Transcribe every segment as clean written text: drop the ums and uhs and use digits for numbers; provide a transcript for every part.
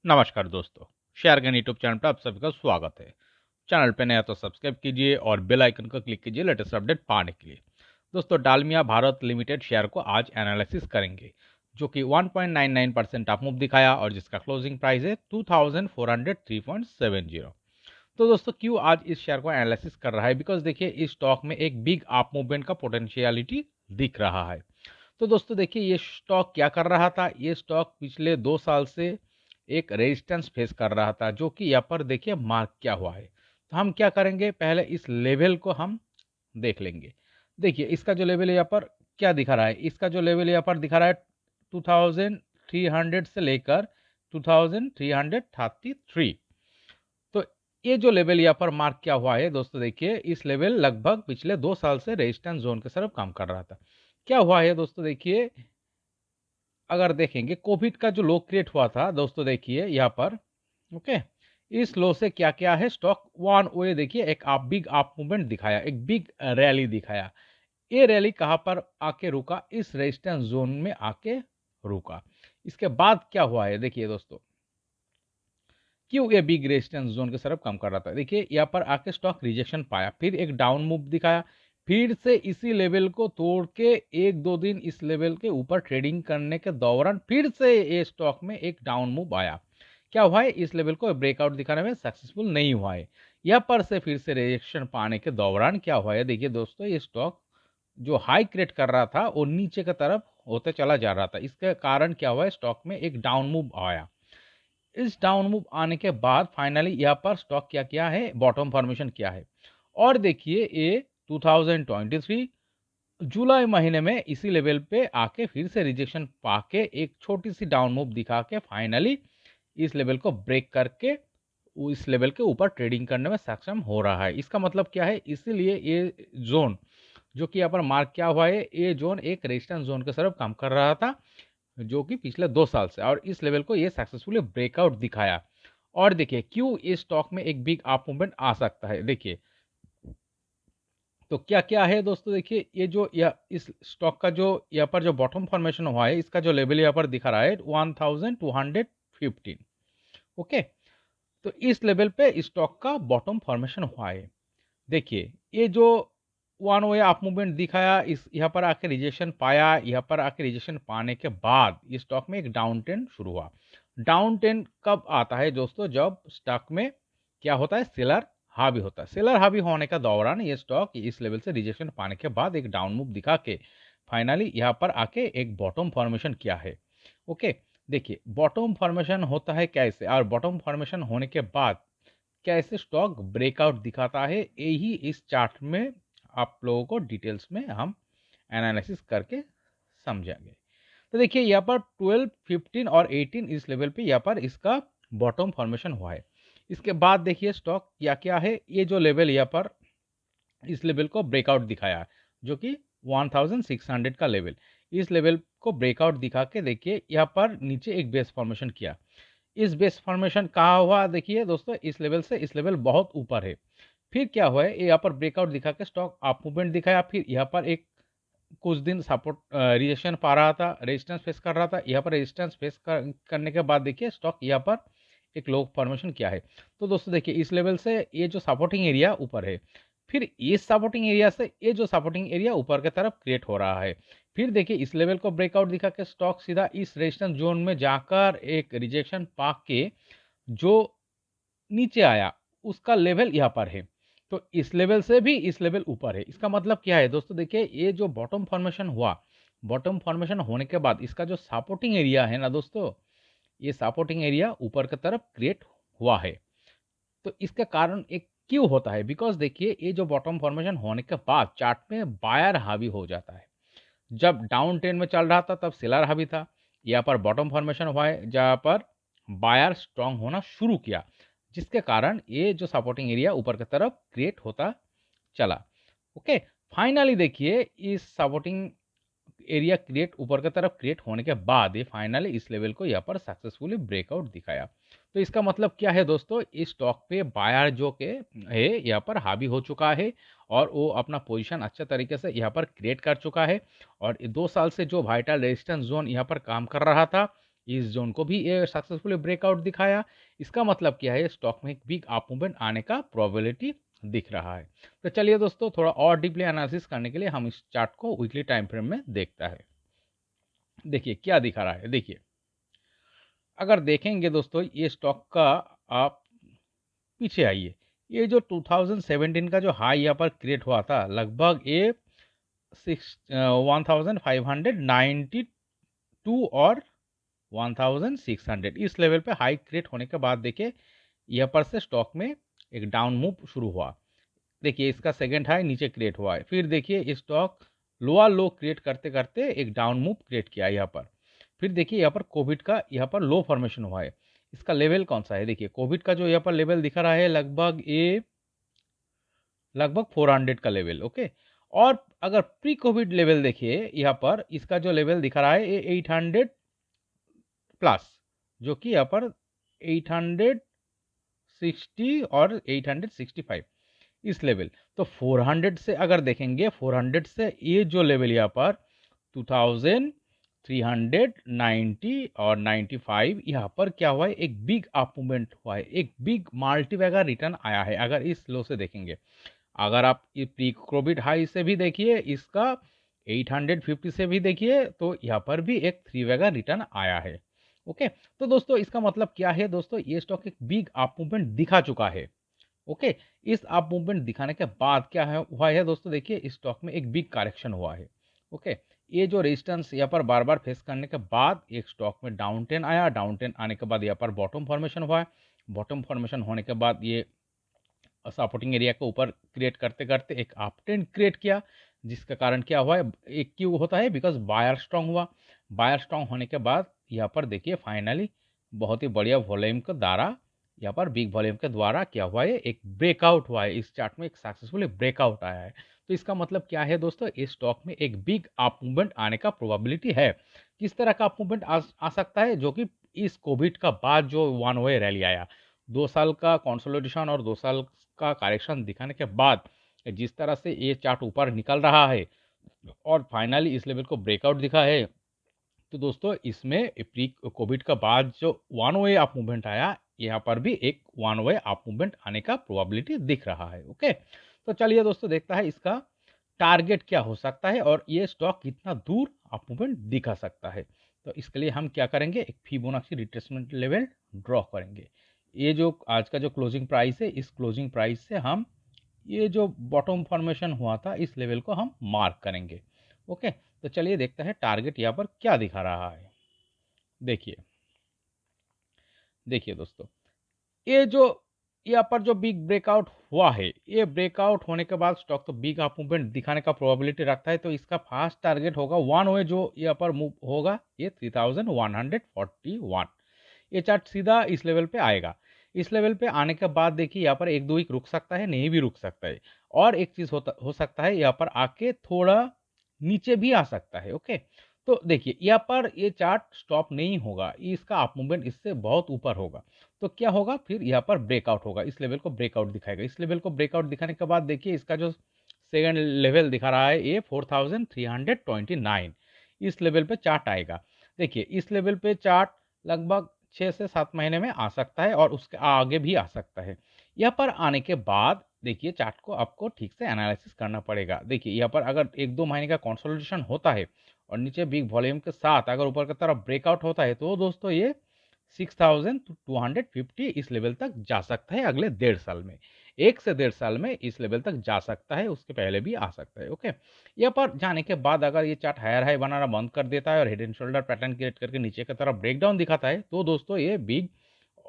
नमस्कार दोस्तों, share gun YouTube channel पर आप सभी का स्वागत है। चैनल पे नया तो सब्सक्राइब कीजिए और बेल आइकन को क्लिक कीजिए लेटेस्ट अपडेट पाने के लिए। दोस्तों, डालमिया भारत लिमिटेड शेयर को आज एनालिसिस करेंगे, जो कि 1.99% अप मूव दिखाया और जिसका क्लोजिंग प्राइस है 2403.70। तो दोस्तों, क्यों आज इस शेयर को एनालिसिस कर रहा है? बिकॉज देखिए, इस स्टॉक में एक बिग अप मूवमेंट का पोटेंशियलिटी दिख रहा है। तो दोस्तों देखिए, ये स्टॉक क्या कर रहा था? ये स्टॉक पिछले 2 साल से एक रेजिस्टेंस फेस कर रहा था, जो कि यहाँ पर देखिए मार्क क्या हुआ है। तो हम क्या करेंगे, पहले इस लेवल को हम देख लेंगे। देखिए, इसका जो लेवल है यहाँ पर क्या दिखा रहा है? इसका जो लेवल यहाँ पर दिखा रहा है 2300 से लेकर 2333। तो ये जो लेवल यहाँ पर मार्क क्या हुआ है दोस्तों, देखिए इस लेवल लगभग पिछले 2 साल से रेजिस्टेंस जोन के तरफ काम कर रहा था। क्या हुआ है दोस्तों, देखिए अगर देखेंगे कोविड का जो लो क्रिएट हुआ था दोस्तों, देखिए यहाँ पर ओके, इस लो से क्या क्या है, स्टॉक वन वे देखिए एक आप बिग अप मूवमेंट दिखाया, एक बिग रैली दिखाया। ये रैली कहाँ पर आके रुका? इस रेजिस्टेंस जोन में आके रुका। इसके बाद क्या हुआ है देखिए दोस्तों, क्यों ये बिग रेजिस्टेंस जोन के तरफ कम कर रहा था? देखिए यहाँ पर आके स्टॉक रिजेक्शन पाया, फिर एक डाउन मूव दिखाया, फिर से इसी लेवल को तोड़ के 1-2 दिन इस लेवल के ऊपर ट्रेडिंग करने के दौरान फिर से ये स्टॉक में एक डाउन मूव आया। क्या हुआ है? इस लेवल को ब्रेकआउट दिखाने में सक्सेसफुल नहीं हुआ है। यहाँ पर से फिर से रिजेक्शन पाने के दौरान क्या हुआ है? देखिए दोस्तों, ये स्टॉक जो हाई क्रिएट कर रहा था वो नीचे की तरफ होते चला जा रहा था। इसके कारण क्या हुआ है? स्टॉक में एक डाउन मूव आया। इस डाउन मूव आने के बाद फाइनली यहाँ पर स्टॉक क्या किया है? बॉटम फॉर्मेशन किया है। और देखिए ये 2023 जुलाई महीने में इसी लेवल पे आके फिर से रिजेक्शन पाके एक छोटी सी डाउन मूव दिखा के फाइनली इस लेवल को ब्रेक करके वो इस लेवल के ऊपर ट्रेडिंग करने में सक्षम हो रहा है। इसका मतलब क्या है? इसीलिए ये जोन जो कि यहाँ पर मार्क क्या हुआ है, ये जोन एक रेजिस्टेंस जोन के तरफ काम कर रहा था, जो कि पिछले 2 साल से, और इस लेवल को ये सक्सेसफुली ब्रेकआउट दिखाया। और देखिए क्यों इस स्टॉक में एक बिग अप मूवमेंट आ सकता है। देखिए तो क्या क्या है दोस्तों, देखिए ये जो इस स्टॉक का जो यहाँ पर जो बॉटम फॉर्मेशन हुआ है, इसका जो लेवल यहाँ पर दिखा रहा है 1215। ओके, तो इस लेवल पे स्टॉक का बॉटम फॉर्मेशन हुआ है। देखिए ये जो वन वे अप मूवमेंट दिखाया, इस यहाँ पर आके रिजेक्शन पाया, यहाँ पर आके रिजेक्शन पाने के बाद इस स्टॉक में एक डाउन ट्रेंड शुरू हुआ। डाउन ट्रेंड कब आता है दोस्तों? जब स्टॉक में क्या होता है? सेलर हावी होता है। सेलर हावी होने का दौरान ये स्टॉक इस लेवल से रिजेक्शन पाने के बाद एक डाउन मूव दिखा के फाइनली यहाँ पर आके एक बॉटम फॉर्मेशन किया है। ओके, देखिए बॉटम फॉर्मेशन होता है कैसे, और बॉटम फॉर्मेशन होने के बाद कैसे स्टॉक ब्रेकआउट दिखाता है, यही इस चार्ट में आप लोगों को डिटेल्स में हम एनालिसिस करके समझेंगे। तो देखिए यहाँ पर 12, 15 और 18 इस लेवल पे यहाँ पर इसका बॉटम फॉर्मेशन हुआ है। इसके बाद देखिए स्टॉक क्या क्या है, ये जो लेवल यहाँ पर इस लेवल को ब्रेकआउट दिखाया, जो कि 1600 का लेवल, इस लेवल को ब्रेकआउट दिखा के देखिए यहाँ पर नीचे एक बेस फॉर्मेशन किया। इस बेस फॉर्मेशन कहाँ हुआ? देखिए दोस्तों, इस लेवल से इस लेवल बहुत ऊपर है। फिर क्या हुआ है? यहाँ पर ब्रेकआउट दिखा के स्टॉक अप मूवमेंट दिखाया, फिर यहाँ पर एक कुछ दिन सपोर्ट रिजेक्शन पा रहा था, रेजिस्टेंस फेस कर रहा था। यहाँ पर रेजिस्टेंस फेस करने के बाद देखिए स्टॉक यहाँ पर एक लो फॉर्मेशन किया है। तो दोस्तों देखिए इस लेवल से ये जो सपोर्टिंग एरिया ऊपर है, फिर इस सपोर्टिंग एरिया से ये जो सपोर्टिंग एरिया ऊपर की तरफ क्रिएट हो रहा है। फिर देखिए इस लेवल को ब्रेकआउट दिखा के स्टॉक सीधा इस रेजिस्टेंस जोन में जाकर एक रिजेक्शन पा के जो नीचे आया, उसका लेवल यहाँ पर है। तो इस लेवल से भी इस लेवल ऊपर है। इसका मतलब क्या है दोस्तों? देखिए ये जो बॉटम फॉर्मेशन हुआ, बॉटम फॉर्मेशन होने के बाद इसका जो सपोर्टिंग एरिया है ना दोस्तों, ये सपोर्टिंग एरिया ऊपर की तरफ क्रिएट हुआ है। तो इसका कारण एक क्यों होता है? बिकॉज देखिए ये जो बॉटम फॉर्मेशन होने के बाद चार्ट में बायर हावी हो जाता है। जब डाउन ट्रेंड में चल रहा था तब सेलर हावी था। यहाँ पर बॉटम फॉर्मेशन हुआ है जहाँ पर बायर स्ट्रांग होना शुरू किया, जिसके कारण ये जो सपोर्टिंग एरिया ऊपर की तरफ क्रिएट होता चला। ओके, फाइनली देखिए इस सपोर्टिंग एरिया क्रिएट ऊपर की तरफ क्रिएट होने के बाद ये फाइनली इस लेवल को यहाँ पर सक्सेसफुली ब्रेकआउट दिखाया। तो इसका मतलब क्या है दोस्तों? इस स्टॉक पे बायर जो के है यहाँ पर हावी हो चुका है, और वो अपना पोजीशन अच्छे तरीके से यहाँ पर क्रिएट कर चुका है। और ये 2 साल से जो वाइटल रेजिस्टेंस जोन यहाँ पर काम कर रहा था, इस ज़ोन को भी ये सक्सेसफुली ब्रेकआउट दिखाया। इसका मतलब क्या है, स्टॉक में एक बिग अप मूवमेंट आने का प्रोबेबिलिटी दिख रहा है। तो चलिए दोस्तों, थोड़ा और डीपली एनालिसिस करने के लिए हम इस चार्ट को वीकली टाइम फ्रेम में देखता है। देखिए क्या दिखा रहा है। देखिए, अगर देखेंगे दोस्तों, ये स्टॉक का आप पीछे आइए। ये जो 2017 का जो हाई यहाँ पर क्रिएट हुआ था, लगभग ये 1592 और 1600 इस लेवल पे हाई क्रिएट होने के बाद देखिए यहाँ पर से स्टॉक में एक डाउन मूव शुरू हुआ। देखिए इसका सेकंड हाई नीचे क्रिएट हुआ है। फिर देखिए स्टॉक लोअर लो क्रिएट करते करते एक डाउन मूव क्रिएट किया यहाँ पर। फिर देखिए यहाँ पर कोविड का यहाँ पर लो फॉर्मेशन हुआ है। इसका लेवल कौन सा है, देखिए कोविड का जो यहाँ पर लेवल दिखा रहा है लगभग 400 का लेवल। ओके, और अगर प्री कोविड लेवल देखिए यहाँ पर, इसका जो लेवल दिखा रहा है ये 800 प्लस, जो कि यहाँ पर 860 और 865 इस लेवल। तो 400 से अगर देखेंगे, 400 से ये जो लेवल यहाँ पर 2390 और 95, यहाँ पर क्या हुआ है, एक बिग अप मूवमेंट हुआ है, एक बिग मल्टीबैगर रिटर्न आया है। अगर इस लो से देखेंगे, अगर आप ये प्री कोविड हाई से भी देखिए, इसका 850 से भी देखिए, तो यहाँ पर भी एक थ्री वैगर रिटर्न आया है। ओके, तो दोस्तों इसका मतलब क्या है दोस्तों, ये स्टॉक एक बिग अप मूवमेंट दिखा चुका है। ओके, इस अप मूवमेंट दिखाने के बाद क्या है हुआ है दोस्तों, देखिए इस स्टॉक में एक बिग करेक्शन हुआ है। ओके, ये जो रेजिस्टेंस यहाँ पर बार बार फेस करने के बाद एक स्टॉक में डाउन ट्रेंड आया। डाउन ट्रेंड आने के बाद यहाँ पर बॉटम फॉर्मेशन हुआ है। बॉटम फॉर्मेशन होने के बाद ये सपोर्टिंग एरिया को ऊपर क्रिएट करते करते एक अप ट्रेंड क्रिएट किया, जिसका कारण क्या हुआ है, एक क्यों होता है, बिकॉज बायर स्ट्रांग हुआ। बायर स्ट्रांग होने के बाद यहाँ पर देखिए फाइनली बहुत ही बढ़िया वॉल्यूम के द्वारा, यहाँ पर बिग वॉल्यूम के द्वारा क्या हुआ है, एक ब्रेकआउट हुआ है। इस चार्ट में एक सक्सेसफुली ब्रेकआउट आया है। तो इसका मतलब क्या है दोस्तों, इस स्टॉक में एक बिग अप मूवमेंट आने का प्रोबेबिलिटी है। किस तरह का अप मूवमेंट आ सकता है, जो कि इस कोविड का बाद जो वन वे रैली आया, 2 साल का कंसोलिडेशन और 2 साल का करेक्शन दिखाने के बाद जिस तरह से ये चार्ट ऊपर निकल रहा है और फाइनली इस लेवल को ब्रेकआउट दिखा है, तो दोस्तों इसमें प्री कोविड का बाद जो वन वे अप मूवमेंट आया, यहाँ पर भी एक वन वे अप मूवमेंट आने का प्रोबेबिलिटी दिख रहा है। ओके, तो चलिए दोस्तों देखता है इसका टारगेट क्या हो सकता है और ये स्टॉक कितना दूर अप मूवमेंट दिखा सकता है। तो इसके लिए हम क्या करेंगे, एक फिबोनाची रिट्रेसमेंट लेवल ड्रॉ करेंगे। ये जो आज का जो क्लोजिंग प्राइस है, इस क्लोजिंग प्राइस से हम ये जो बॉटम फॉर्मेशन हुआ था, इस लेवल को हम मार्क करेंगे। ओके, तो चलिए देखते हैं टारगेट यहाँ पर क्या दिखा रहा है। देखिए देखिए दोस्तों, ये जो यहाँ पर जो बिग ब्रेकआउट हुआ है, ये ब्रेकआउट होने के बाद स्टॉक तो बिग अप मूवमेंट दिखाने का प्रोबेबिलिटी रखता है। तो इसका फास्ट टारगेट होगा वन वे जो यहाँ पर मूव होगा, ये 3141। ये चार्ट सीधा इस लेवल पे आएगा। इस लेवल पे आने के बाद देखिए यहाँ पर एक दो वीक रुक सकता है, नहीं भी रुक सकता है। और एक चीज हो सकता है, यहाँ पर आके थोड़ा नीचे भी आ सकता है। ओके, तो देखिए यहाँ पर ये चार्ट स्टॉप नहीं होगा, इसका अप मूवमेंट इससे बहुत ऊपर होगा। तो क्या होगा, फिर यहाँ पर ब्रेकआउट होगा, इस लेवल को ब्रेकआउट दिखाएगा। इस लेवल को ब्रेकआउट दिखाने के बाद देखिए इसका जो सेकंड लेवल दिखा रहा है, ये 4329, इस लेवल पे चार्ट आएगा। देखिए इस लेवल पे चार्ट लगभग 6 से 7 महीने में आ सकता है और उसके आगे भी आ सकता है। यहाँ पर आने के बाद देखिए चार्ट को आपको ठीक से एनालिसिस करना पड़ेगा। देखिए यहाँ पर अगर 1-2 महीने का कंसोलिडेशन होता है और नीचे बिग वॉल्यूम के साथ अगर ऊपर की तरफ ब्रेकआउट होता है, तो दोस्तों ये 6250 इस लेवल तक जा सकता है अगले 1.5 साल में। 1 से 1.5 साल में इस लेवल तक जा सकता है, उसके पहले भी आ सकता है। ओके, यहाँ पर जाने के बाद अगर ये चार्ट हायर हाई बनाना बंद कर देता है और head and shoulder pattern create करके नीचे की तरफ ब्रेकडाउन दिखाता है, तो दोस्तों ये बिग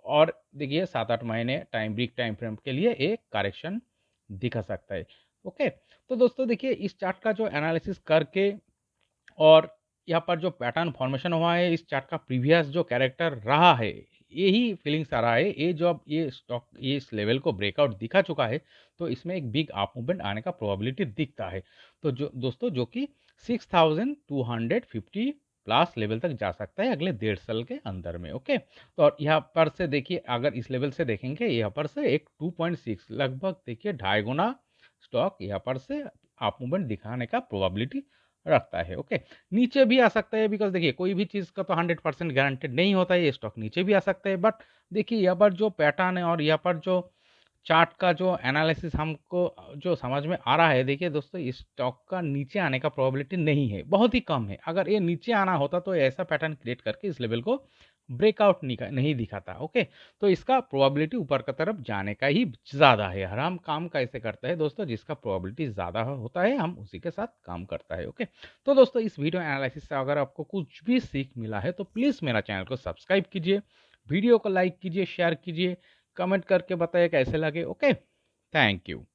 और देखिए 7-8 महीने बिग टाइम फ्रेम के लिए एक करेक्शन दिखा सकता है। ओके, तो दोस्तों देखिए इस चार्ट का जो एनालिसिस करके और यहाँ पर जो पैटर्न फॉर्मेशन हुआ है, इस चार्ट का प्रीवियस जो कैरेक्टर रहा है, यही फीलिंग्स आ रहा है। ये जो अब ये स्टॉक ये इस लेवल को ब्रेकआउट दिखा चुका है, तो इसमें एक बिग अप मूवमेंट आने का प्रोबेबिलिटी दिखता है। तो जो दोस्तों जो कि 6250 प्लस लेवल तक जा सकता है अगले 1.5 साल के अंदर में। ओके, तो और यहाँ पर से देखिए अगर इस लेवल से देखेंगे, यहाँ पर से एक 2.6 लगभग देखिए 2.5 गुना स्टॉक यहाँ पर से अप मूवमेंट दिखाने का प्रोबेबिलिटी रखता है, ओके। नीचे भी आ सकता है बिकॉज़ देखिए कोई भी चीज़ का तो 100% गारंटेड नहीं होता है, ये स्टॉक नीचे भी आ सकता है बट देखिए यहाँ पर जो पैटर्न है और यहाँ पर जो चार्ट का जो एनालिसिस हमको जो समझ में आ रहा है, देखिए दोस्तों इस स्टॉक का नीचे आने का प्रोबेबिलिटी नहीं है, बहुत ही कम है। अगर ये नीचे आना होता तो ऐसा पैटर्न क्रिएट करके इस लेवल को ब्रेकआउट नहीं दिखाता, ओके। तो इसका प्रोबेबिलिटी ऊपर की तरफ जाने का ही ज़्यादा है। हर हम काम कैसे करते हैं दोस्तों, जिसका प्रोबेबिलिटी ज़्यादा होता है हम उसी के साथ काम करता है, ओके। तो दोस्तों इस वीडियो एनालिसिस से अगर आपको कुछ भी सीख मिला है तो प्लीज़ मेरा चैनल को सब्सक्राइब कीजिए, वीडियो को लाइक कीजिए, शेयर कीजिए, कमेंट करके बताइए कैसे लगे, ओके। Thank you.